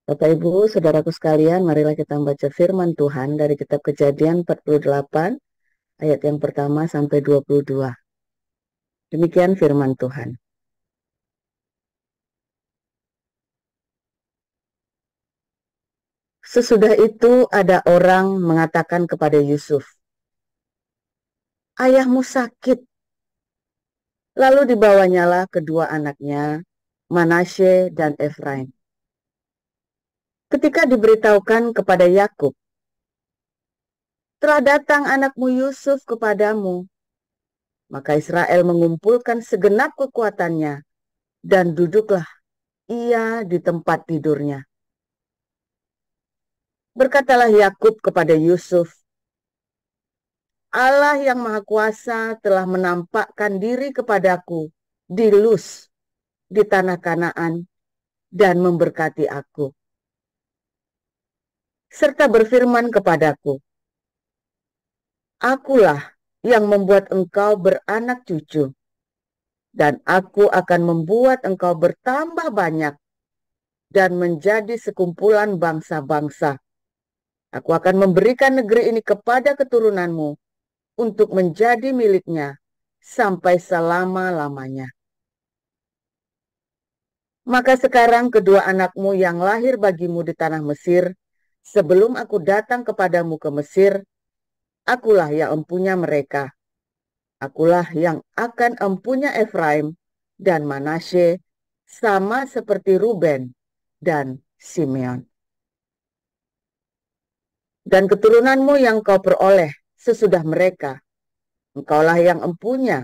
Bapak Ibu, saudaraku sekalian, marilah kita membaca firman Tuhan dari kitab Kejadian 48 ayat yang pertama sampai 22. Demikian firman Tuhan. Sesudah itu ada orang mengatakan kepada Yusuf, "Ayahmu sakit." Lalu dibawanyalah kedua anaknya, Manasye dan Efraim. Ketika diberitahukan kepada Yakub, "Telah datang anakmu Yusuf kepadamu," maka Israel mengumpulkan segenap kekuatannya dan duduklah ia di tempat tidurnya. Berkatalah Yakub kepada Yusuf, "Allah yang Maha Kuasa telah menampakkan diri kepadaku di Luz, di tanah Kanaan, dan memberkati aku, serta berfirman kepadaku, 'Akulah yang membuat engkau beranak cucu, dan aku akan membuat engkau bertambah banyak dan menjadi sekumpulan bangsa-bangsa. Aku akan memberikan negeri ini kepada keturunanmu untuk menjadi miliknya sampai selama-lamanya.' Maka sekarang kedua anakmu yang lahir bagimu di tanah Mesir, sebelum aku datang kepadamu ke Mesir, akulah yang empunya mereka. Akulah yang akan empunya Efraim dan Manasye, sama seperti Ruben dan Simeon. Dan keturunanmu yang kau peroleh sesudah mereka, engkaulah yang empunya.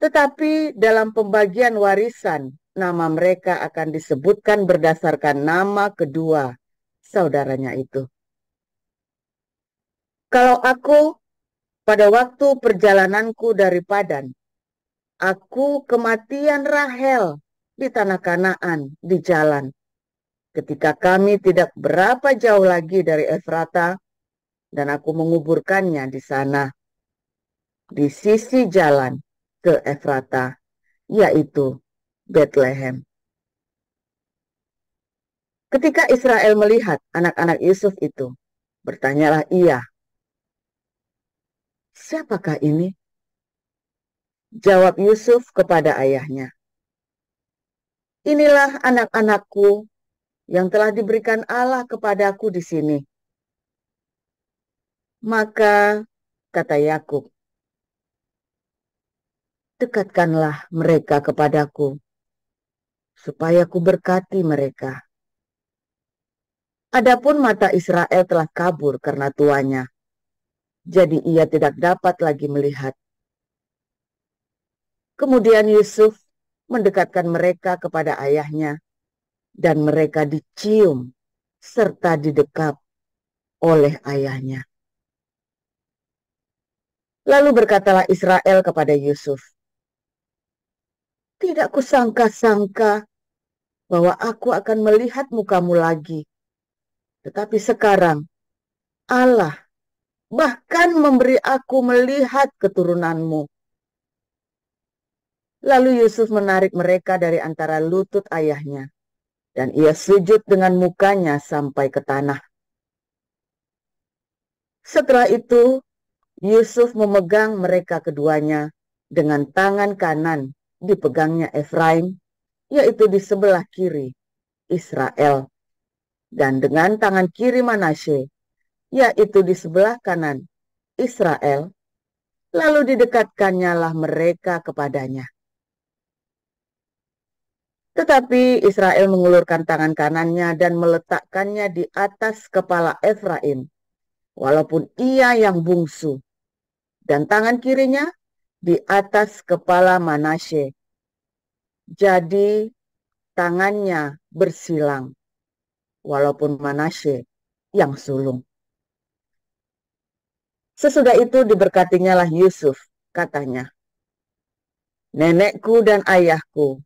Tetapi dalam pembagian warisan, nama mereka akan disebutkan berdasarkan nama kedua saudaranya itu. Kalau aku pada waktu perjalananku dari Padan, aku kematian Rahel di tanah Kanaan di jalan, ketika kami tidak berapa jauh lagi dari Efrata, dan aku menguburkannya di sana, di sisi jalan ke Efrata, yaitu Bethlehem. Ketika Israel melihat anak-anak Yusuf itu, bertanyalah ia, "Siapakah ini?" Jawab Yusuf kepada ayahnya, "Inilah anak-anakku yang telah diberikan Allah kepadaku di sini." Maka kata Yakub, "Dekatkanlah mereka kepadaku, supaya ku berkati mereka." Adapun mata Israel telah kabur karena tuanya, jadi ia tidak dapat lagi melihat. Kemudian Yusuf mendekatkan mereka kepada ayahnya, dan mereka dicium serta didekap oleh ayahnya. Lalu berkatalah Israel kepada Yusuf, "Tidak kusangka-sangka bahwa aku akan melihat mukamu lagi. Tetapi sekarang Allah bahkan memberi aku melihat keturunanmu." Lalu Yusuf menarik mereka dari antara lutut ayahnya, dan ia sujud dengan mukanya sampai ke tanah. Setelah itu Yusuf memegang mereka keduanya dengan tangan kanan dipegangnya Efraim, yaitu di sebelah kiri Israel, dan dengan tangan kiri Manasye, yaitu di sebelah kanan Israel, lalu didekatkannya lah mereka kepadanya. Tetapi Israel mengulurkan tangan kanannya dan meletakkannya di atas kepala Efraim, walaupun ia yang bungsu, dan tangan kirinya di atas kepala Manasye. Jadi tangannya bersilang, walaupun Manasye yang sulung. Sesudah itu diberkatinya lah Yusuf, katanya, "Nenekku dan ayahku,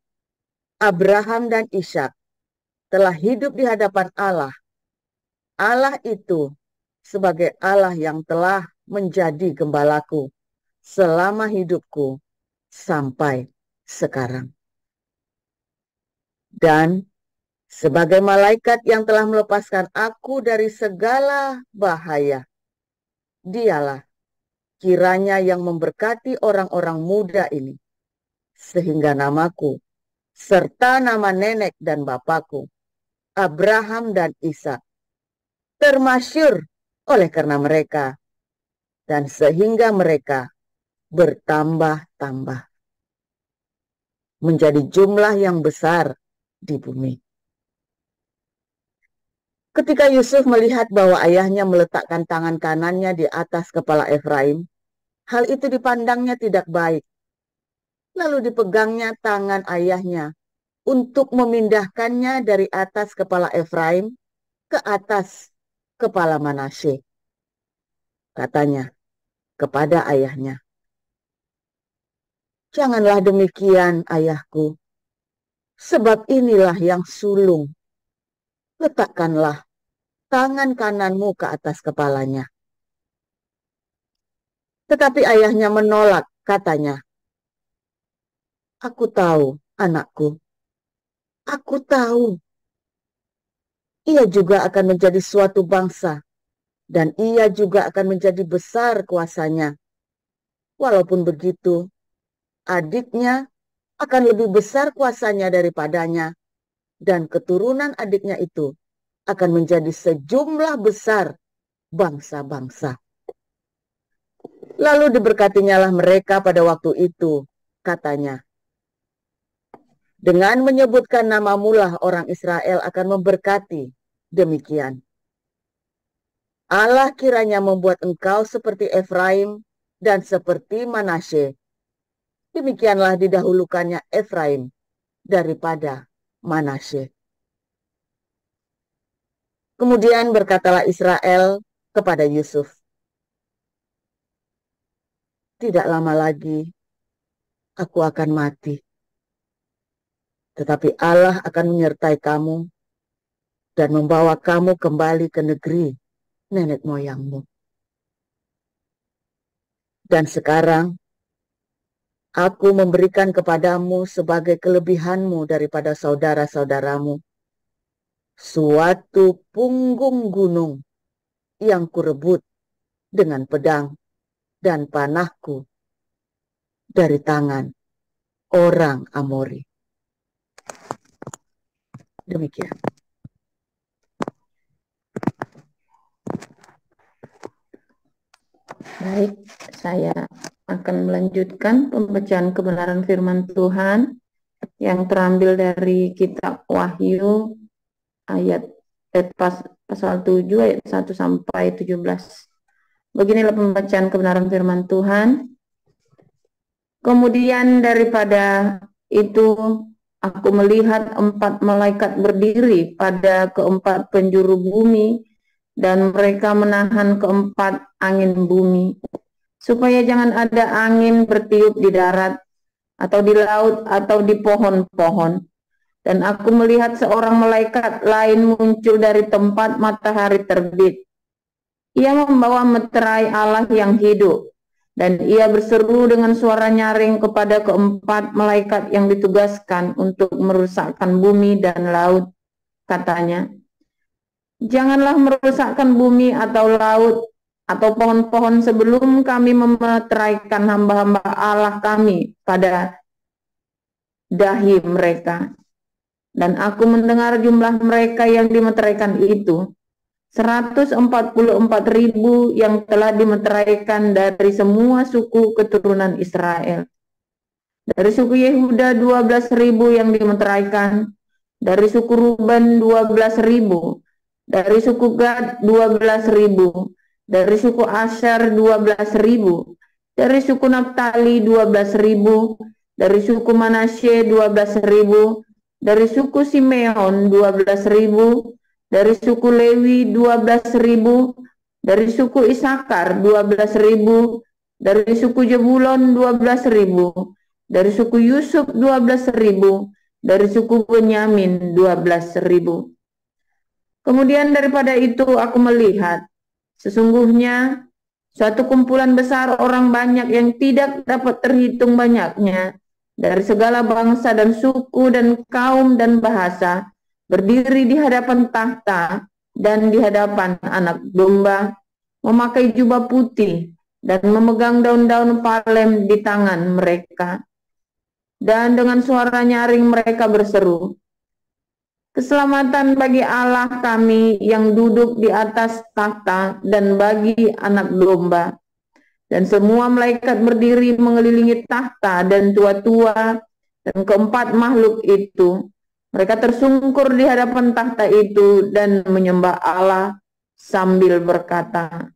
Abraham dan Ishak, telah hidup di hadapan Allah. Allah itu sebagai Allah yang telah menjadi gembalaku selama hidupku sampai sekarang. Dan sebagai malaikat yang telah melepaskan aku dari segala bahaya. Dialah kiranya yang memberkati orang-orang muda ini, sehingga namaku, serta nama nenek dan bapakku, Abraham dan Ishak, termasyhur oleh karena mereka, dan sehingga mereka bertambah-tambah menjadi jumlah yang besar di bumi. Ketika Yusuf melihat bahwa ayahnya meletakkan tangan kanannya di atas kepala Efraim, hal itu dipandangnya tidak baik. Lalu dipegangnya tangan ayahnya untuk memindahkannya dari atas kepala Efraim ke atas kepala Manasye. Katanya kepada ayahnya, "Janganlah demikian, ayahku, sebab inilah yang sulung. Letakkanlah tangan kananmu ke atas kepalanya." Tetapi ayahnya menolak, katanya, "Aku tahu, anakku. Aku tahu. Ia juga akan menjadi suatu bangsa, dan ia juga akan menjadi besar kuasanya. Walaupun begitu, adiknya akan lebih besar kuasanya daripadanya, dan keturunan adiknya itu akan menjadi sejumlah besar bangsa-bangsa." Lalu diberkatinyalah mereka pada waktu itu, katanya, "Dengan menyebutkan namamu lah orang Israel akan memberkati demikian. Allah kiranya membuat engkau seperti Efraim dan seperti Manasye. Demikianlah didahulukannya Efraim daripada Manasye." Kemudian berkatalah Israel kepada Yusuf, "Tidak lama lagi aku akan mati, tetapi Allah akan menyertai kamu dan membawa kamu kembali ke negeri nenek moyangmu. Dan sekarang aku memberikan kepadamu sebagai kelebihanmu daripada saudara-saudaramu suatu punggung gunung yang kurebut dengan pedang dan panahku dari tangan orang Amori." Demikian. Baik, saya akan melanjutkan pembacaan kebenaran firman Tuhan yang terambil dari kitab Wahyu ayat pasal 7 ayat 1 sampai 17. Beginilah pembacaan kebenaran firman Tuhan. Kemudian daripada itu aku melihat 4 malaikat berdiri pada keempat penjuru bumi, dan mereka menahan keempat angin bumi, supaya jangan ada angin bertiup di darat, atau di laut, atau di pohon-pohon. Dan aku melihat seorang malaikat lain muncul dari tempat matahari terbit. Ia membawa meterai Allah yang hidup, dan ia berseru dengan suara nyaring kepada keempat malaikat yang ditugaskan untuk merusakkan bumi dan laut. Katanya, "Janganlah merusakkan bumi atau laut atau pohon-pohon sebelum kami memeteraikan hamba-hamba Allah kami pada dahi mereka." Dan aku mendengar jumlah mereka yang dimeteraikan itu, 144.000 yang telah dimeteraikan dari semua suku keturunan Israel. Dari suku Yehuda 12.000 yang dimeteraikan, dari suku Ruben 12.000, dari suku Gad 12.000, dari suku Asher 12.000, dari suku Naftali 12.000, dari suku Manasye 12.000, dari suku Simeon 12.000, dari suku Lewi 12.000, dari suku Isakar 12.000, dari suku Jebulon 12.000, dari suku Yusuf 12.000, dari suku Benyamin 12.000. Kemudian daripada itu aku melihat, sesungguhnya suatu kumpulan besar orang banyak yang tidak dapat terhitung banyaknya, dari segala bangsa dan suku dan kaum dan bahasa, berdiri di hadapan tahta dan di hadapan anak domba, memakai jubah putih dan memegang daun-daun palem di tangan mereka. Dan dengan suara nyaring mereka berseru, "Keselamatan bagi Allah kami yang duduk di atas tahta dan bagi anak domba." Dan semua malaikat berdiri mengelilingi tahta dan tua-tua dan keempat makhluk itu. Mereka tersungkur di hadapan tahta itu dan menyembah Allah sambil berkata,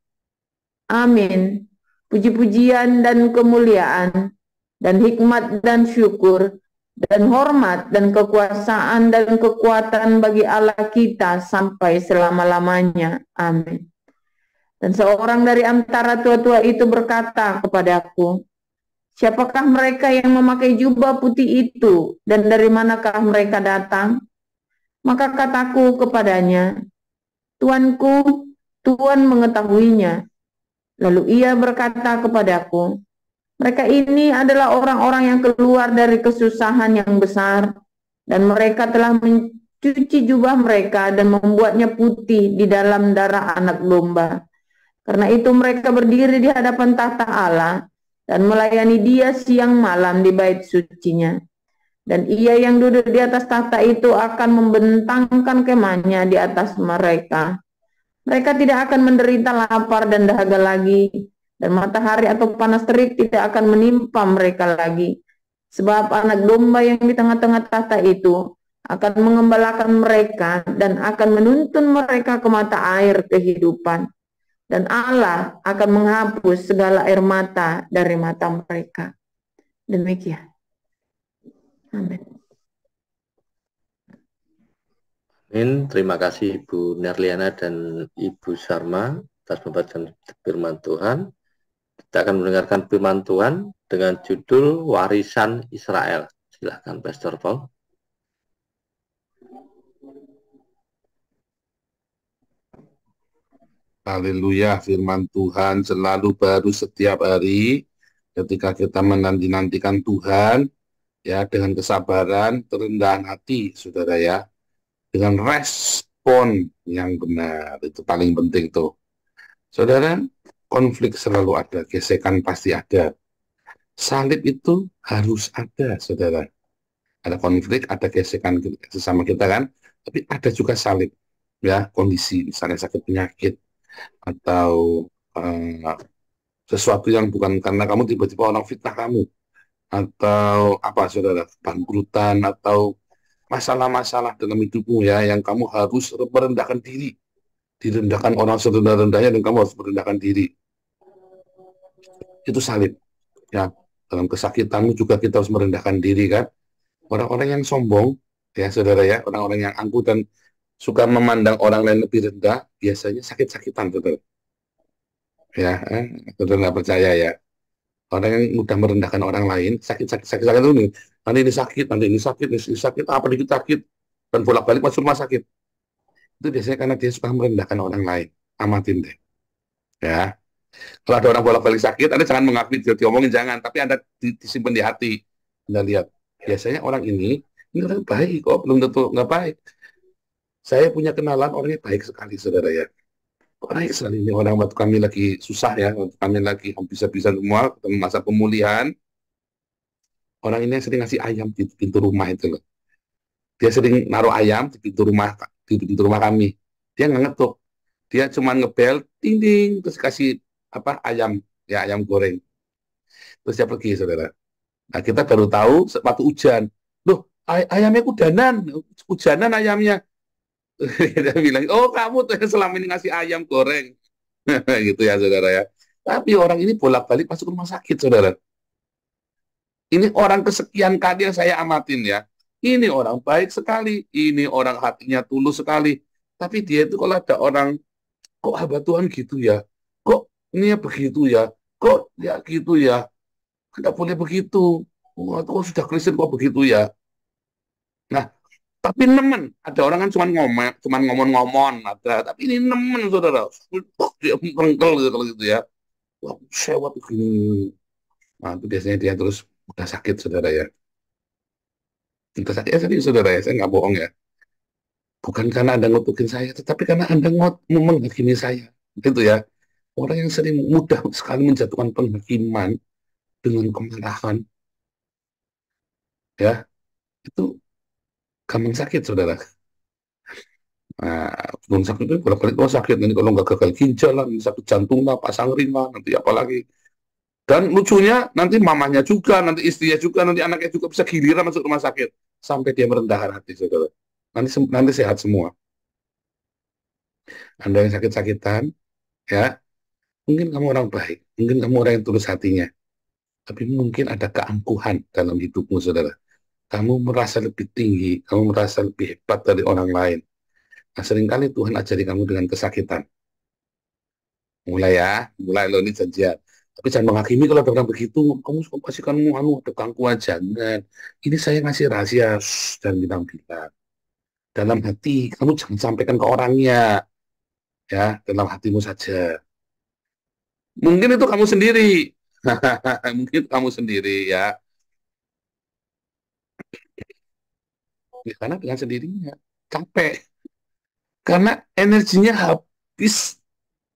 "Amin. Puji-pujian dan kemuliaan dan hikmat dan syukur dan hormat dan kekuasaan dan kekuatan bagi Allah kita sampai selama-lamanya. Amin." Dan seorang dari antara tua-tua itu berkata kepadaku, "Siapakah mereka yang memakai jubah putih itu dan dari manakah mereka datang?" Maka kataku kepadanya, "Tuanku, Tuhan mengetahuinya." Lalu ia berkata kepadaku, "Mereka ini adalah orang-orang yang keluar dari kesusahan yang besar, dan mereka telah mencuci jubah mereka dan membuatnya putih di dalam darah anak domba. Karena itu mereka berdiri di hadapan tahta Allah dan melayani Dia siang malam di bait sucinya. Dan Ia yang duduk di atas tahta itu akan membentangkan kemahnya di atas mereka. Mereka tidak akan menderita lapar dan dahaga lagi, dan matahari atau panas terik tidak akan menimpa mereka lagi. Sebab anak domba yang di tengah-tengah tahta itu akan mengembalakan mereka dan akan menuntun mereka ke mata air kehidupan. Dan Allah akan menghapus segala air mata dari mata mereka. Demikian. Amin. Amin. Terima kasih Ibu Nerliana dan Ibu Sarma atas pembacaan firman Tuhan. Kita akan mendengarkan firman Tuhan dengan judul Warisan Israel. Silakan Pastor Paul. Haleluya, firman Tuhan selalu baru setiap hari ketika kita menanti-nantikan Tuhan ya dengan kesabaran, kerendahan hati, saudara ya, dengan respon yang benar, itu paling penting tuh. Saudara, konflik selalu ada, gesekan pasti ada. Salib itu harus ada, saudara. Ada konflik, ada gesekan sesama kita kan, tapi ada juga salib ya, kondisi misalnya sakit penyakit atau sesuatu yang bukan karena kamu, tiba-tiba orang fitnah kamu, atau apa saudara, bangkrutan atau masalah-masalah dalam hidupmu ya, yang kamu harus merendahkan diri, direndahkan orang serendah-rendahnya dan kamu harus merendahkan diri. Itu salib ya. Dalam kesakitanmu juga kita harus merendahkan diri kan. Orang-orang yang sombong ya saudara ya, orang-orang yang angkuh dan suka memandang orang lain lebih rendah, biasanya sakit-sakitan saudara. Ya, saudara nggak percaya ya. Orang yang mudah merendahkan orang lain, sakit itu nih. Nanti ini sakit, ini sakit, apa dikit sakit, dan bolak-balik masuk rumah sakit. Itu biasanya karena dia suka merendahkan orang lain. Amatin deh. Ya. Kalau ada orang bolak-balik sakit, Anda jangan mengakui, diomongin jangan, tapi Anda disimpan di hati. Anda lihat, biasanya orang ini orang baik kok, belum tentu nggak baik. Saya punya kenalan orangnya baik sekali, saudara ya. Baik sekali ini orang, waktu kami lagi susah ya, waktu kami lagi bisa-bisa semua, masa pemulihan, orang ini yang sering ngasih ayam di pintu rumah itu loh. Dia sering naruh ayam di pintu rumah kami. Dia nggak ngetuk, dia cuma ngebel, ting ting, terus kasih apa ayam, ya ayam goreng. Terus dia pergi, saudara. Nah kita baru tahu waktu hujan, loh ayamnya hujanan ayamnya. Dia bilang, oh kamu tuh yang selama ini ngasih ayam goreng. Gitu ya saudara ya. Tapi orang ini bolak-balik masuk rumah sakit, saudara. Ini orang kesekian kali yang saya amatin ya. Ini orang baik sekali, ini orang hatinya tulus sekali. Tapi dia itu kalau ada orang, kok hamba Tuhan gitu ya, kok ini ya begitu ya, kok ya gitu ya, tidak boleh begitu. Kok sudah Kristen kok begitu ya. Nah, tapi nemen, ada orang kan cuma ngomong-ngomong, ada, tapi ini nemen saudara, dia merengkel gitu kalau gitu ya. Wah, sewot begini. Nah, itu biasanya dia terus udah sakit saudara ya. Udah sakit ya, saudara ya, saya nggak bohong ya. Bukan karena Anda ngutukin saya, tetapi karena Anda mau menghakimi saya. Gitu ya. Orang yang sering mudah sekali menjatuhkan penghakiman dengan kemarahan, ya, itu gampang sakit, saudara. Nah, belum sakit itu bolak-balik, oh sakit, nanti kalau nggak gagal ginjal lah, nanti sakit jantung lah, pasang ring lah, nanti apalagi. Dan lucunya, nanti mamanya juga, nanti istrinya juga, nanti anaknya juga bisa giliran masuk rumah sakit. Sampai dia merendahkan hati, saudara. Nanti sehat semua. Anda yang sakit-sakitan, ya, mungkin kamu orang baik, mungkin kamu orang yang tulus hatinya, tapi mungkin ada keangkuhan dalam hidupmu, saudara. Kamu merasa lebih tinggi, kamu merasa lebih hebat dari orang lain. Nah, seringkali Tuhan ajari kamu dengan kesakitan. Mulai ya, mulai lo ini janjian. Tapi jangan menghakimi kalau ada orang begitu. Kamu pasti kamu ada keangkuhan, jangan. Ini saya ngasih rahasia, dan bilang-bilang. Dalam hati, kamu jangan sampaikan ke orangnya. Ya, dalam hatimu saja. Mungkin itu kamu sendiri. Mungkin kamu sendiri ya. Ya, karena dengan sendirinya capek. Karena energinya habis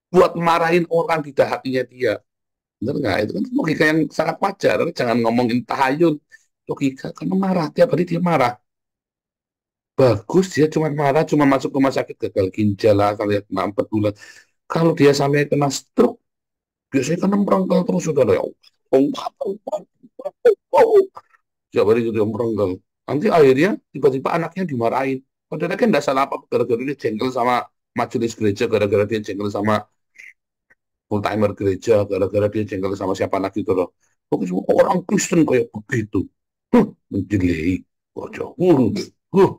buat marahin orang di hatinya dia. Benar nggak? Itu kan logika yang sangat wajar. Jangan ngomongin tahayul. Logika, karena marah. Tiap hari dia marah. Bagus, dia cuma marah, cuma masuk rumah sakit, gagal ginjal lah, lihat mampet bulat. Kalau dia sampai kena stroke, biasanya kan merengkel terus, saudara. Ya, tiap hari dia merengkel. Nanti akhirnya tiba-tiba anaknya dimarahin. Padahal kan tidak salah apa, gara-gara dia jengkel sama majelis gereja, gara-gara dia jengkel sama full timer gereja, gara-gara dia jengkel sama siapa lagi itu loh. Pokoknya semua orang Kristen kayak begitu. Menjelek. Kocok. Huh, huh.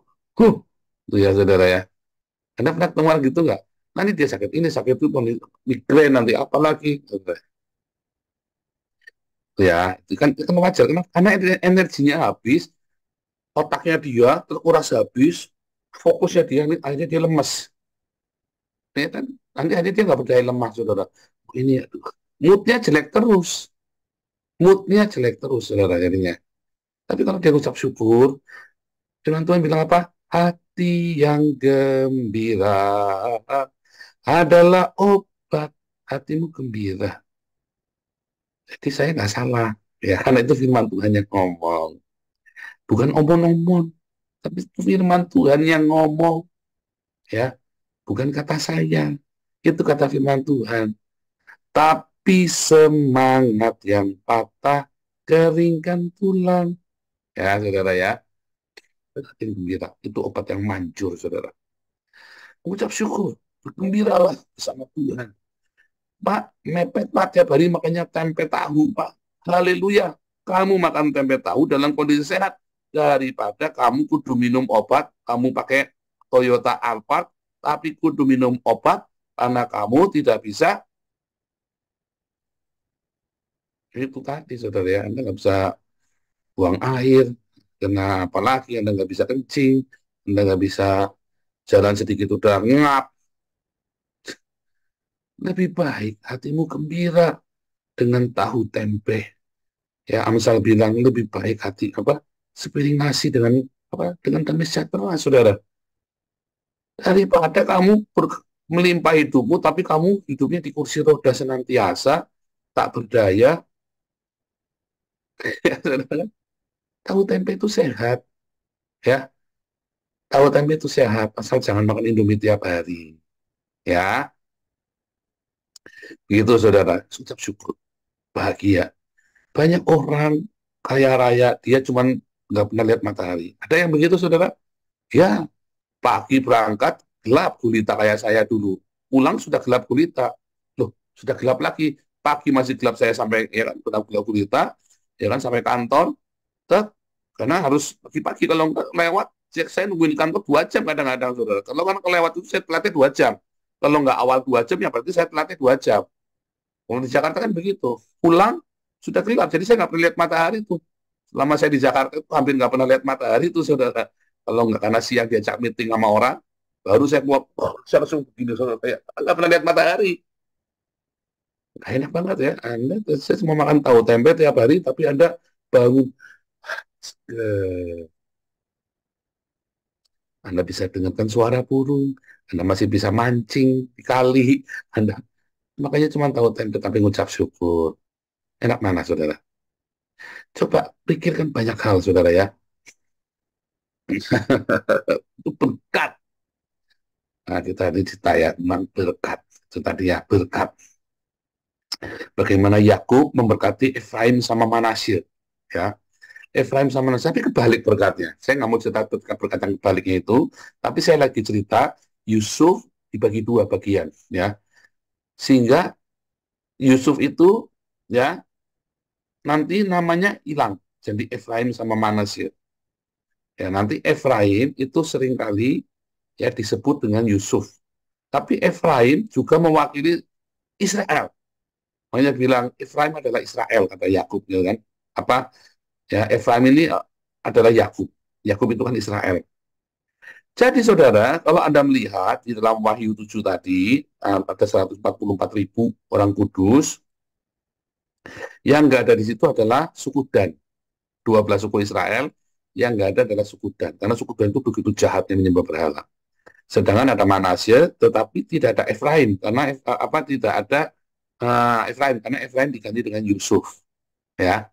Itu ya, saudara ya. Anda pernah ketemu orang gitu nggak? Nanti dia sakit ini, sakit itu, migrain, nanti apa lagi. Ya, itu kan wajar. Karena energinya habis, otaknya dia terkuras habis, fokusnya dia, akhirnya dia lemes. Ya, kan? Nanti akhirnya dia nggak berdaya lemah, saudara. Ini, aduh, moodnya jelek terus. Moodnya jelek terus, saudara, jadinya. Tapi kalau dia ucap syukur, firman Tuhan bilang apa? Hati yang gembira adalah obat, hatimu gembira. Jadi saya nggak salah. Ya, karena itu firman Tuhan yang ngomong. Bukan omong-omong, tapi itu firman Tuhan yang ngomong. Ya, bukan kata saya. Itu kata firman Tuhan. Tapi semangat yang patah, keringkan tulang. Ya, saudara ya. Hati yang gembira. Itu obat yang manjur, saudara. Ucap syukur. Bergembiralah bersama Tuhan. Pak, mepet Pak tiap hari makanya tempe tahu Pak. Haleluya. Kamu makan tempe tahu dalam kondisi sehat daripada kamu kudu minum obat, kamu pakai Toyota Alphard, tapi kudu minum obat karena kamu tidak bisa. Itu tadi, saudara ya, Anda nggak bisa buang air, kena apalagi Anda nggak bisa kencing, Anda nggak bisa jalan sedikit udah ngap. Lebih baik hatimu gembira dengan tahu tempe. Ya, Amsal bilang lebih baik hati apa sepiring nasi dengan damai sejahtera, saudara. Daripada kamu melimpah hidupmu, tapi kamu hidupnya di kursi roda senantiasa, tak berdaya. Ya, saudara. Tahu tempe itu sehat, ya. Tahu tempe itu sehat, asal jangan makan Indomie tiap hari. Ya, gitu, saudara. Ucap syukur, bahagia. Banyak orang kaya raya, dia cuman nggak pernah lihat matahari. Ada yang begitu, saudara? Ya, pagi berangkat, gelap gulita kayak saya dulu. Pulang sudah gelap gulita. Loh, sudah gelap lagi. Pagi masih gelap saya sampai, ya kan, gelap gulita, ya kan, sampai kantor. Tetap, karena harus pagi-pagi kalau nggak lewat, saya nungguin kantor 2 jam kadang-kadang, saudara. Kalau kan kelewat itu saya telatnya 2 jam. Kalau nggak awal 2 jam, ya berarti saya telatnya 2 jam. Kalau di Jakarta kan begitu. Pulang, sudah gelap. Jadi saya nggak pernah lihat matahari itu. Selama saya di Jakarta itu hampir nggak pernah lihat matahari itu, saudara. Kalau nggak karena siang diajak meeting sama orang, baru saya keluar, saya langsung begini, saudara. Kayak nggak pernah lihat matahari. Nggak enak banget ya. Saya cuma makan tahu tempe tiap hari, tapi Anda bangun. Anda bisa dengarkan suara burung, Anda masih bisa mancing di kali, Anda makanya cuma tahu tempe tapi ngucap syukur. Enak mana, saudara? Coba pikirkan banyak hal, saudara ya. Itu berkat. Nah, kita ini cerita ya, memang berkat. Itu tadi ya, berkat. Bagaimana Yakub memberkati Efraim sama Manasye. Ya, Efraim sama Manasye, tapi kebalik berkatnya. Saya nggak mau cerita berkat yang kebaliknya itu, tapi saya lagi cerita Yusuf dibagi dua bagian. Ya, sehingga Yusuf itu ya nanti namanya hilang. Jadi Efraim sama Manasye. Ya, nanti Efraim itu seringkali ya disebut dengan Yusuf. Tapi Efraim juga mewakili Israel. Makanya bilang Efraim adalah Israel, kata Yakub, ya kan? Apa ya, Efraim ini adalah Yakub. Yakub itu kan Israel. Jadi saudara, kalau Anda melihat di dalam Wahyu 7 tadi, ada 144.000 orang kudus, yang nggak ada di situ adalah suku Dan. 12 suku Israel, yang nggak ada adalah suku Dan. Karena suku Dan itu begitu jahatnya menyembah berhala. Sedangkan ada Manasye, tetapi tidak ada Efraim, karena tidak ada Efraim, karena Efraim diganti dengan Yusuf, ya,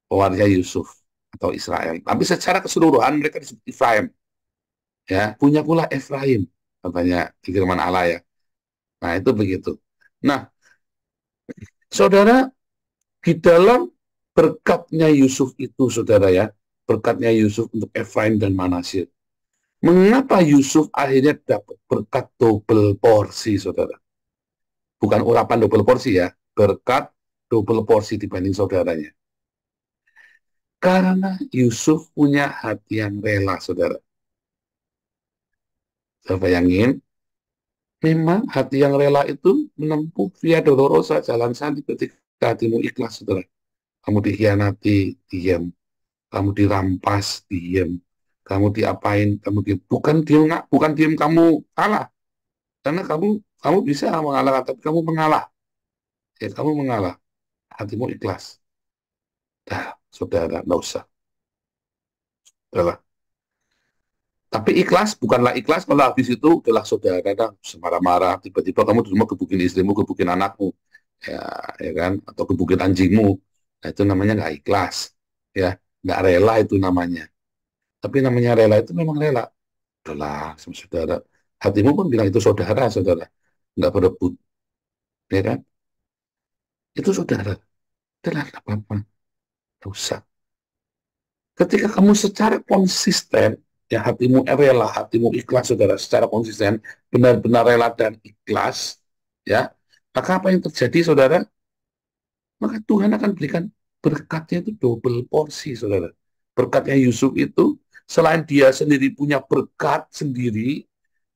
pewarisnya Yusuf atau Israel. Tapi secara keseluruhan mereka disebut Efraim, ya, punya pula Efraim, katanya di firman Allah ya. Nah itu begitu. Nah, saudara, di dalam berkatnya Yusuf itu, saudara ya, berkatnya Yusuf untuk Efraim dan Manasye. Mengapa Yusuf akhirnya dapat berkat double porsi, saudara? Bukan urapan double porsi ya, berkat double porsi dibanding saudaranya. Karena Yusuf punya hati yang rela, saudara. Saya bayangin, memang hati yang rela itu menempuh via dolorosa, jalan salib ketika hatimu ikhlas, saudara. Kamu dikhianati, diam. Kamu dirampas, diam. Kamu diapain, bukan diam kamu kalah. Karena kamu bisa mengalahkan, tapi kamu mengalah. Ya, kamu mengalah. Hatimu ikhlas. Dah, saudara, nggak usah. Udahlah. Tapi ikhlas, bukanlah ikhlas kalau habis itu udahlah saudara, dah, semarah-marah, tiba-tiba kamu di rumah gebukin istrimu, gebukin anakmu, ya, ya kan, atau gebukin anjingmu. Nah, itu namanya nggak ikhlas, ya, nggak rela itu namanya. Tapi namanya rela itu memang rela. Udahlah, sama saudara. Hatimu pun bilang itu saudara, saudara, nggak berebut, ya kan? Itu saudara. Udahlah, nggak apa-apa, nggak usah. Ketika kamu secara konsisten, ya hatimu rela, hatimu ikhlas, saudara, secara konsisten, benar-benar rela dan ikhlas, ya, maka apa yang terjadi, saudara? Maka Tuhan akan berikan berkatnya itu double porsi, saudara. Berkatnya Yusuf itu, selain dia sendiri punya berkat sendiri,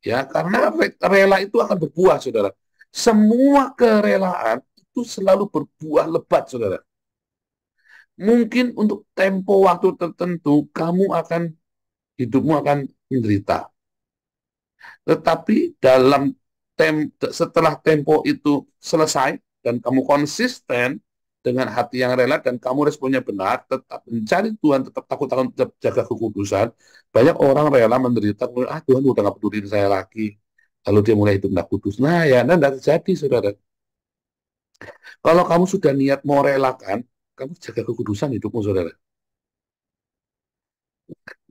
ya, karena rela itu akan berbuah, saudara. Semua kerelaan itu selalu berbuah lebat, saudara. Mungkin untuk tempo waktu tertentu, hidupmu akan menderita. Tetapi setelah tempo itu selesai dan kamu konsisten dengan hati yang rela dan kamu responnya benar, tetap mencari Tuhan, tetap takut-takut, tetap jaga kekudusan, banyak orang rela menderita, Tuhan udah nggak peduli saya lagi. Lalu dia mulai hidup nggak kudus. Nah ya, tidak terjadi, saudara. Kalau kamu sudah niat mau relakan, kamu jaga kekudusan hidupmu, saudara.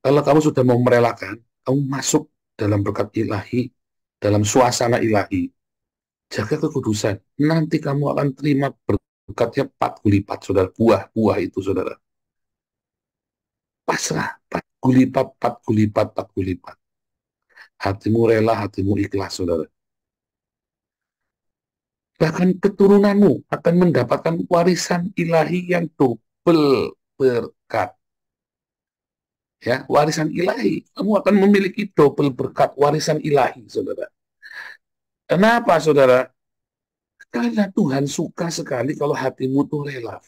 Kalau kamu sudah mau merelakan, kamu masuk dalam berkat ilahi, dalam suasana ilahi, jaga kekudusan. Nanti kamu akan terima berkatnya 4 kali lipat, saudara. Buah-buah itu, saudara. Pasrah, 4 kali lipat, 4 kali lipat, 4 kali lipat. Hatimu rela, hatimu ikhlas, saudara. Bahkan keturunanmu akan mendapatkan warisan ilahi yang double berkat. Ya, warisan ilahi. Kamu akan memiliki double berkat warisan ilahi, saudara. Kenapa, saudara? Karena Tuhan suka sekali kalau hatimu tuh rela.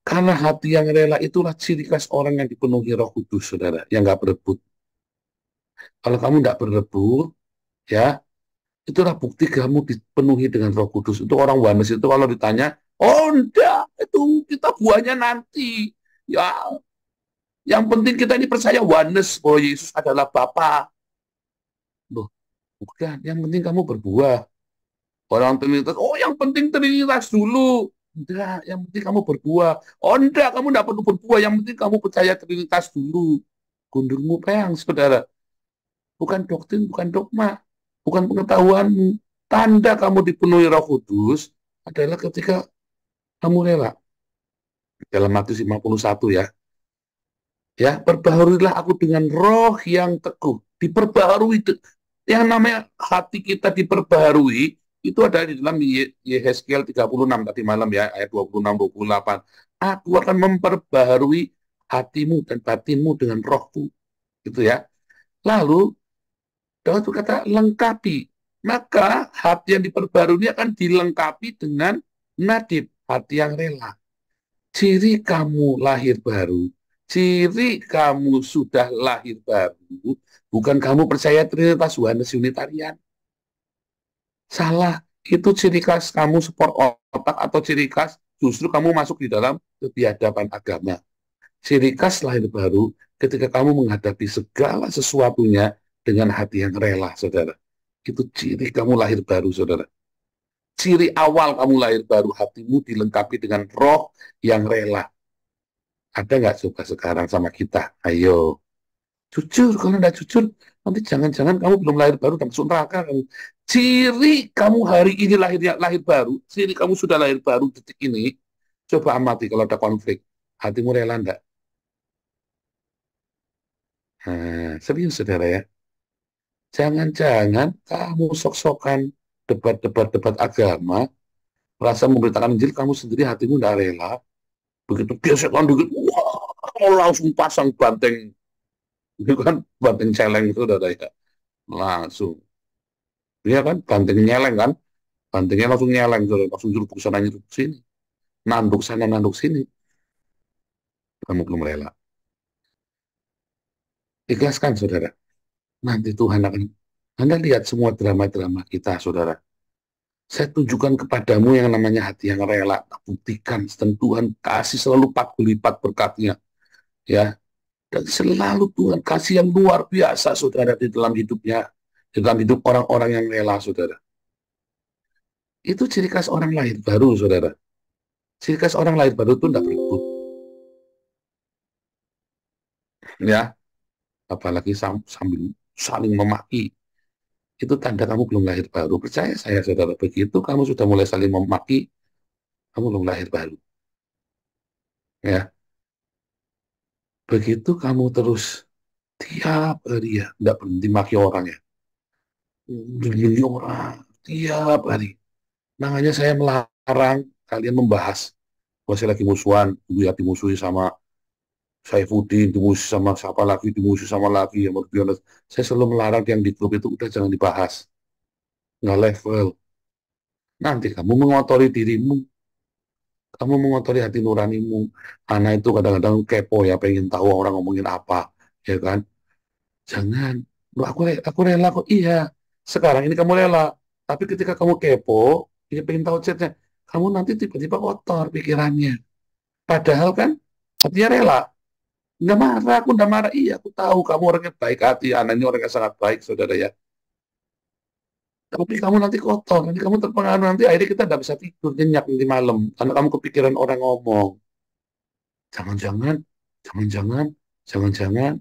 Karena hati yang rela itulah ciri khas orang yang dipenuhi Roh Kudus, saudara, yang nggak berebut. Kalau kamu nggak berebut, ya, itulah bukti kamu dipenuhi dengan Roh Kudus. Itu orang Wanes itu kalau ditanya, oh enggak, itu kita buahnya nanti. Ya, Yang penting kita ini percaya oneness, bahwa Yesus adalah Bapa. Loh, bukan. Yang penting kamu berbuah. Orang Trinitas, oh yang penting Trinitas dulu. Enggak, yang penting kamu berbuah. Oh enggak, kamu enggak perlu berbuah. Yang penting kamu percaya Trinitas dulu. Gundulmu peang, saudara. Bukan doktrin, bukan dogma. Bukan pengetahuanmu. Tanda kamu dipenuhi Roh Kudus adalah ketika kamu rela. Dalam Matius 51 ya. Ya, perbaharuilah aku dengan roh yang teguh. Diperbaharui. Yang namanya hati kita diperbaharui, itu ada di dalam Yehezkiel 36 tadi malam ya, ayat 26-28. Aku akan memperbaharui hatimu dan batinmu dengan rohku. Gitu ya. Lalu, Daud berkata, lengkapi. Maka hati yang diperbarui akan dilengkapi dengan nadib, hati yang rela. Ciri kamu lahir baru, ciri kamu sudah lahir baru, bukan kamu percaya Trinitas Oneness Unitarian. Salah, itu ciri khas kamu sport otak atau ciri khas justru kamu masuk di dalam kebiadaban agama. Ciri khas lahir baru ketika kamu menghadapi segala sesuatunya dengan hati yang rela, saudara. Itu ciri kamu lahir baru, saudara. Ciri awal kamu lahir baru, hatimu dilengkapi dengan roh yang rela. Ada nggak coba sekarang sama kita? Ayo, jujur. Kalau nggak jujur, nanti jangan-jangan kamu belum lahir baru dan masuk neraka. Ciri kamu hari ini lahir baru, ciri kamu sudah lahir baru detik ini. Coba amati kalau ada konflik, hatimu rela enggak? Nah, serius saudara ya. Jangan-jangan kamu sok-sokan debat agama, merasa memberitakan Injil, kamu sendiri hatimu enggak rela. Begitu gesekan dikit, wah, langsung pasang banteng. Itu kan banteng celeng itu saudara ya. Langsung. Iya kan, banteng nyeleng kan. Bantengnya langsung nyeleng, saudara. Langsung jerupuk sana jerupuk sini. Nanduk sana nanduk sini. Kamu belum rela. Ikhlaskan saudara. Nanti Tuhan akan, Anda lihat semua drama-drama kita saudara. Saya tunjukkan kepadamu yang namanya hati yang rela. Buktikan Tuhan kasih selalu 4 kali lipat berkatnya. Ya. Dan selalu Tuhan kasih yang luar biasa saudara di dalam hidupnya. Di dalam hidup orang-orang yang rela saudara. Itu ciri khas orang lahir baru saudara. Ciri khas orang lahir baru itu tidak berebut. Ya. Apalagi sambil saling memaki. Itu tanda kamu belum lahir baru. Percaya saya saudara, begitu kamu sudah mulai saling memaki, kamu belum lahir baru. Ya, begitu kamu terus tiap hari ya, tidak berhenti maki orang ya, berhenti orang tiap hari. Makanya saya melarang kalian membahas. Kalau saya lagi musuhan, dulu ya dimusuhi sama Saifuddin, dimusuhi sama siapa lagi, dimusuhi sama lagi. Yang saya selalu melarang yang di grup itu udah jangan dibahas, nggak level. Nanti kamu mengotori dirimu, kamu mengotori hati nuranimu. Anak itu kadang-kadang kepo ya, pengen tahu orang ngomongin apa, ya kan? Jangan. Loh, aku rela kok. Iya. Sekarang ini kamu rela. Tapi ketika kamu kepo, dia pengen tahu chatnya, kamu nanti tiba-tiba kotor pikirannya. Padahal kan hatinya rela. Nggak marah, aku nggak marah. Iya, aku tahu kamu orangnya baik hati. Anaknya orangnya sangat baik, saudara ya. Tapi kamu nanti kotor, nanti kamu terpengaruh, nanti akhirnya kita nggak bisa tidur, nyenyak nanti malam. Karena kamu kepikiran orang ngomong. Jangan-jangan, jangan-jangan, jangan-jangan.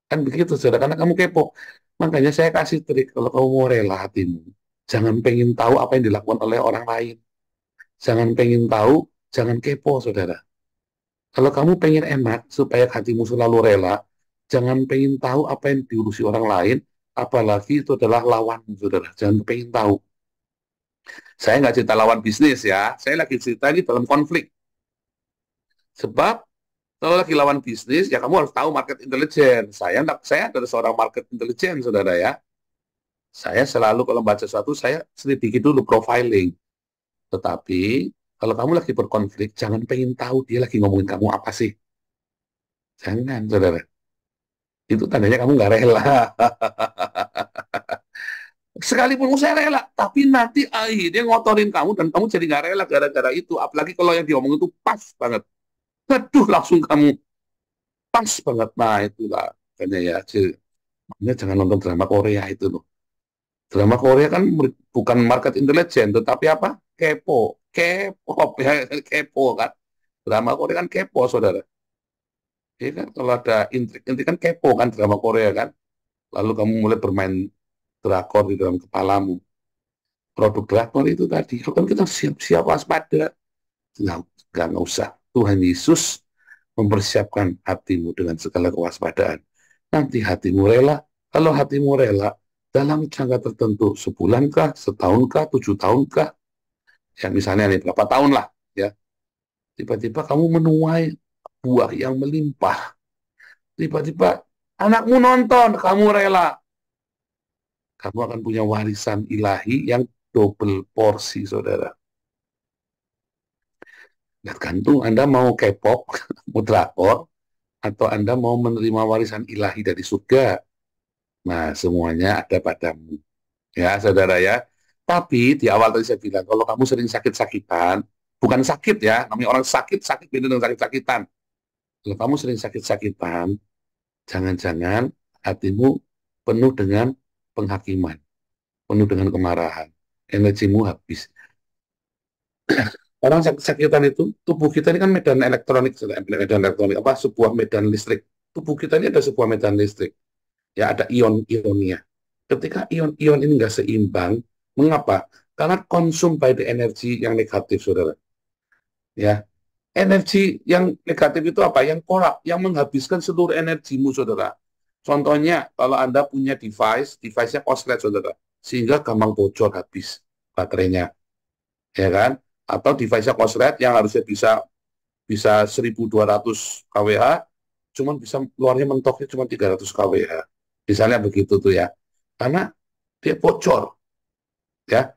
Kan begitu, saudara, karena kamu kepo. Makanya saya kasih trik, kalau kamu mau rela hatimu, jangan pengen tahu apa yang dilakukan oleh orang lain. Jangan pengen tahu, jangan kepo, saudara. Kalau kamu pengen enak, supaya hatimu selalu rela, jangan pengen tahu apa yang diurusi orang lain, apalagi itu adalah lawan, saudara. Jangan pengen tahu. Saya nggak cerita lawan bisnis ya, saya lagi cerita ini dalam konflik. Sebab kalau lagi lawan bisnis, ya kamu harus tahu market intelligence. Saya adalah seorang market intelligence, saudara ya. Saya selalu kalau baca sesuatu, saya selidiki dulu profiling. Tetapi kalau kamu lagi berkonflik, jangan pengen tahu dia lagi ngomongin kamu apa sih. Jangan, saudara. Itu tandanya kamu nggak rela. Sekalipun saya rela, tapi nanti dia ngotorin kamu dan kamu jadi nggak rela gara-gara itu. Apalagi kalau yang diomong itu pas banget. Aduh, langsung kamu pas banget. Nah, itulah. Makanya ya, makanya jangan nonton drama Korea itu loh. Drama Korea kan bukan market intelijen, tetapi apa? Kepo. K-pop ya, kepo kan. Drama Korea kan kepo, saudara. Iya kan, kalau ada intrik kan kepo kan drama Korea kan. Lalu kamu mulai bermain drakor di dalam kepalamu. Produk drakor itu tadi, kan kita siap-siap waspada. Nggak usah. Tuhan Yesus mempersiapkan hatimu dengan segala kewaspadaan. Nanti hatimu rela. Kalau hatimu rela, dalam jangka tertentu, sebulankah, setahunkah, 7 tahunkah, ya misalnya nih, berapa tahun lah, ya. Tiba-tiba kamu menuai buah yang melimpah. Tiba-tiba anakmu nonton, kamu rela. Kamu akan punya warisan ilahi yang double porsi, saudara. Tergantung Anda mau K-pop, mau drakor, atau Anda mau menerima warisan ilahi dari surga. Nah, semuanya ada padamu. Ya, saudara ya. Tapi di awal tadi saya bilang, kalau kamu sering sakit-sakitan, bukan sakit ya, namanya orang sakit beda dengan sakit-sakitan. Kalau kamu sering sakit-sakitan, jangan-jangan hatimu penuh dengan penghakiman, penuh dengan kemarahan, energimu habis. Orang sakit-sakitan itu, tubuh kita ini kan medan elektronik, sebuah medan listrik. Tubuh kita ini ada sebuah medan listrik. Ya, ada ion-ionnya. Ketika ion-ion ini nggak seimbang, mengapa? Karena konsum by the energy yang negatif, saudara. Ya, energi yang negatif itu apa? Yang korup, yang menghabiskan seluruh energimu, saudara. Contohnya, kalau Anda punya device-nya korslet, saudara, sehingga gampang bocor habis baterainya, ya kan? Atau device-nya korslet yang harusnya bisa 1.200 kWh, cuman bisa keluarnya mentoknya cuma 300 kWh. Misalnya begitu tuh ya. Karena dia bocor, ya.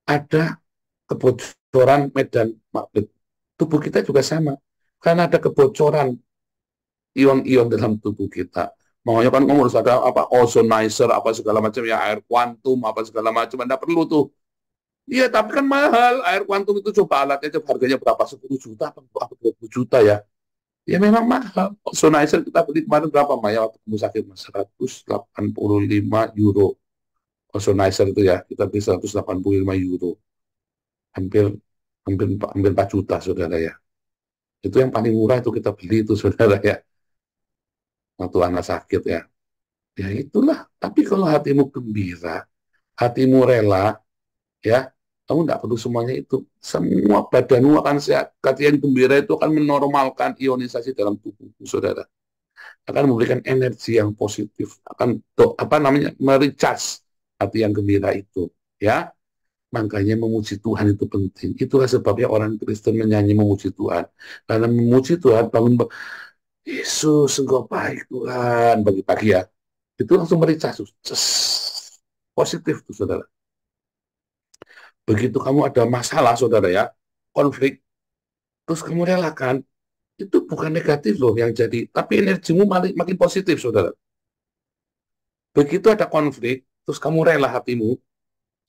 Ada kebocoran medan magnet. Tubuh kita juga sama. Karena ada kebocoran ion-ion dalam tubuh kita. Makanya kan kamu harus ada apa ozonizer, apa segala macam ya, air kuantum, apa segala macam. Anda perlu tuh. Iya, tapi kan mahal. Air kuantum itu coba alatnya coba harganya berapa? 10 juta atau 20 juta ya. Ya memang mahal. Ozonizer kita beli kemarin berapa, Maya? Waktu kamu sakit, Mas? 185 euro. Ozonizer itu ya, kita beli 185 euro. Hampir hampir 4 juta, saudara ya. Itu yang paling murah itu kita beli itu, saudara ya. Waktu anak sakit ya. Ya itulah. Tapi kalau hatimu gembira, hatimu rela, ya, kamu tidak perlu semuanya itu. Semua badanmu akan sehat. Hati yang gembira itu akan menormalkan ionisasi dalam tubuh, saudara. Akan memberikan energi yang positif. Akan mericas hati yang gembira itu. Ya, makanya memuji Tuhan itu penting. Itulah sebabnya orang Kristen menyanyi memuji Tuhan. Karena memuji Tuhan, bangun Yesus, Engkau baik Tuhan, pagi-pagi ya. Itu langsung mericas. Positif tuh, saudara. Begitu kamu ada masalah, saudara ya, konflik, terus kamu relakan, itu bukan negatif loh yang jadi, tapi energimu makin positif, saudara. Begitu ada konflik, terus kamu rela hatimu,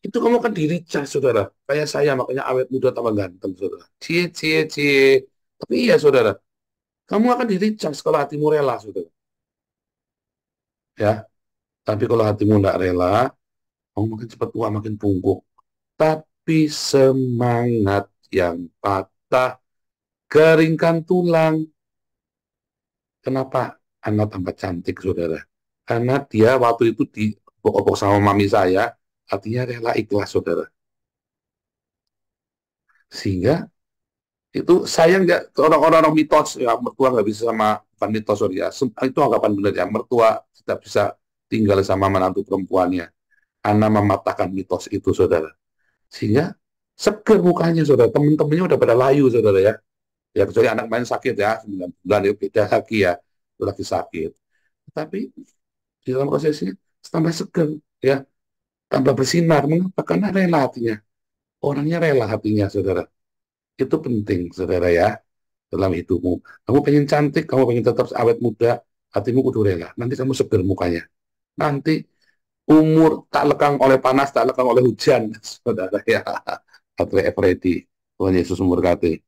itu kamu akan di-recharge, saudara. Kayak saya, makanya awet muda tambah ganteng, saudara. Cie, cie, cie. Tapi iya, saudara, kamu akan di-recharge kalau hatimu rela, saudara. Ya, tapi kalau hatimu tidak rela, kamu makin cepat tua, makin bungkuk. Tapi semangat yang patah, keringkan tulang. Kenapa anak tambah cantik, saudara? Karena dia waktu itu dibokok sama mami saya, artinya rela ikhlas, saudara. Sehingga itu sayang ya, orang-orang mitos, ya mertua nggak bisa sama, bukan mitos, sorry ya, itu anggapan benar ya, mertua tidak bisa tinggal sama menantu perempuannya. Anak mematahkan mitos itu, saudara. Sehingga seger mukanya, saudara. Temen-temennya udah pada layu, saudara ya. Ya kecuali anak main sakit ya, 9 bulan itu beda lagi ya, itu lagi sakit. Tapi di dalam prosesnya tambah seger ya, tambah bersinar. Mengapa? Karena rela hatinya. Orangnya rela hatinya, saudara. Itu penting, saudara ya, dalam hidupmu. Kamu pengen cantik, kamu pengen tetap awet muda, hatimu kudu rela. Nanti kamu seger mukanya. Nanti umur tak lekang oleh panas, tak lekang oleh hujan, saudara ya. Baterai everready. Tuhan Yesus memberkati.